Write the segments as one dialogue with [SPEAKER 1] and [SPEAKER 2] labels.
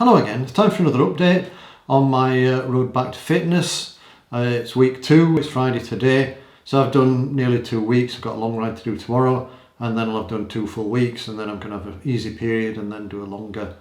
[SPEAKER 1] Hello again, it's time for another update on my road back to fitness. It's week 2, it's Friday today, so I've done nearly 2 weeks. I've got a long ride to do tomorrow, and then I'll have done 2 full weeks, and then I'm going to have an easy period and then do a longer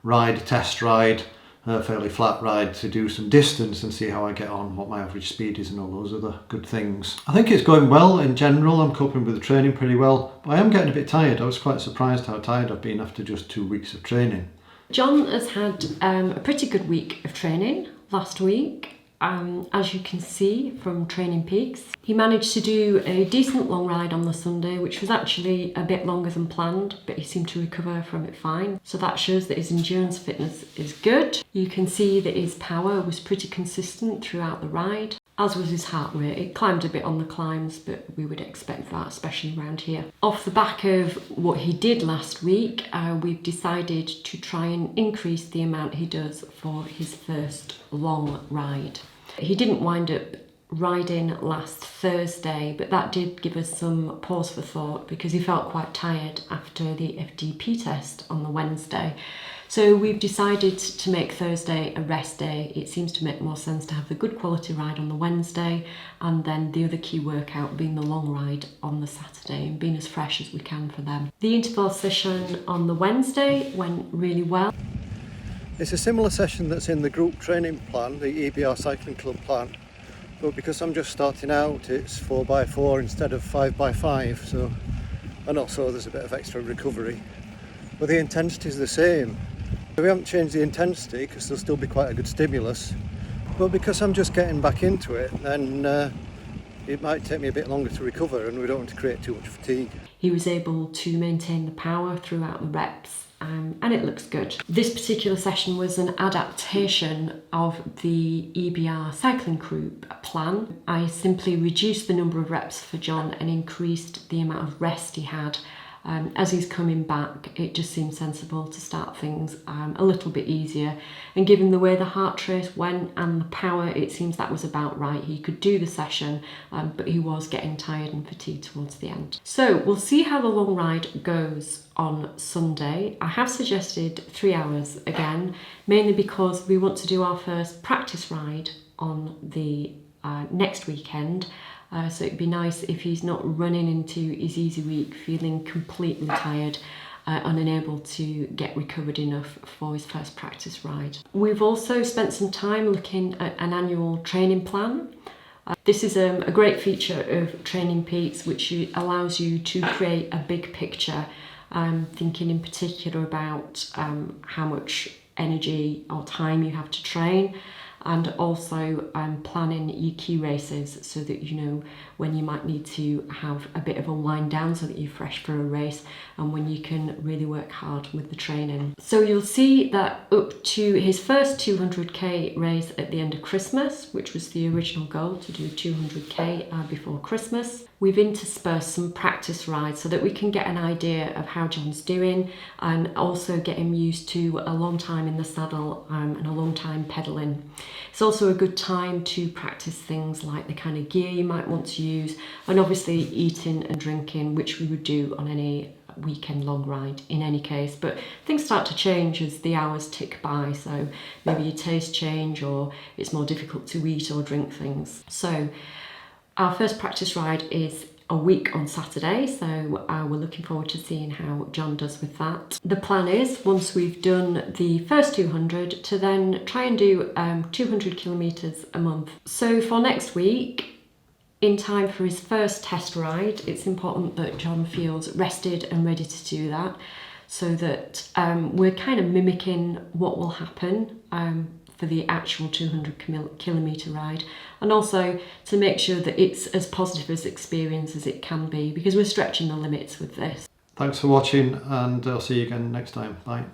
[SPEAKER 1] ride, test ride, a fairly flat ride to do some distance and see how I get on, what my average speed is and all those other good things. I think it's going well in general. I'm coping with the training pretty well, but I am getting a bit tired. I was quite surprised how tired I've been after just 2 weeks of training.
[SPEAKER 2] John has had a pretty good week of training last week. As you can see from Training Peaks, he managed to do a decent long ride on the Sunday, which was actually a bit longer than planned, but he seemed to recover from it fine. So that shows that his endurance fitness is good. You can see that his power was pretty consistent throughout the ride, as was his heart rate. It climbed a bit on the climbs, but we would expect that, especially around here. Off the back of what he did last week, we've decided to try and increase the amount he does for his first long ride. He didn't wind up riding last Thursday, but that did give us some pause for thought because he felt quite tired after the FDP test on the Wednesday. So we've decided to make Thursday a rest day. It seems to make more sense to have the good quality ride on the Wednesday and then the other key workout being the long ride on the Saturday and being as fresh as we can for them. The interval session on the Wednesday went really well.
[SPEAKER 1] It's a similar session that's in the group training plan, the EBR Cycling Club plan, but because I'm just starting out, it's 4x4 instead of 5x5, so, and also there's a bit of extra recovery, but the intensity is the same. We haven't changed the intensity because there'll still be quite a good stimulus, but because I'm just getting back into it, then it might take me a bit longer to recover, and we don't want to create too much fatigue.
[SPEAKER 2] He was able to maintain the power throughout the reps, and it looks good. This particular session was an adaptation of the EBR Cycling Club plan. I simply reduced the number of reps for John and increased the amount of rest he had. As he's coming back, it just seemed sensible to start things a little bit easier, and given the way the heart rate went and the power, it seems that was about right. He could do the session, but he was getting tired and fatigued towards the end. So we'll see how the long ride goes on Sunday. I have suggested 3 hours again, mainly because we want to do our first practice ride on the next weekend. So it'd be nice if he's not running into his easy week feeling completely tired and unable to get recovered enough for his first practice ride. We've also spent some time looking at an annual training plan. This is a great feature of Training Peaks, which allows you to create a big picture, thinking in particular about how much energy or time you have to train, and also planning your key races so that you know when you might need to have a bit of a wind down so that you're fresh for a race, and when you can really work hard with the training. So you'll see that up to his first 200k race at the end of Christmas, which was the original goal, to do 200k before Christmas, we've interspersed some practice rides so that we can get an idea of how John's doing and also get him used to a long time in the saddle and a long time pedalling. It's also a good time to practice things like the kind of gear you might want to use, and obviously eating and drinking, which we would do on any weekend long ride in any case, but things start to change as the hours tick by, so maybe your taste change or it's more difficult to eat or drink things. So our first practice ride is a week on Saturday, so we're looking forward to seeing how John does with that. The plan is, once we've done the first 200, to then try and do 200 kilometres a month. So for next week, in time for his first test ride, it's important that John feels rested and ready to do that, so that we're kind of mimicking what will happen for the actual 200 kilometre ride, and also to make sure that it's as positive as experience as it can be, because we're stretching the limits with this.
[SPEAKER 1] Thanks for watching, and I'll see you again next time. Bye.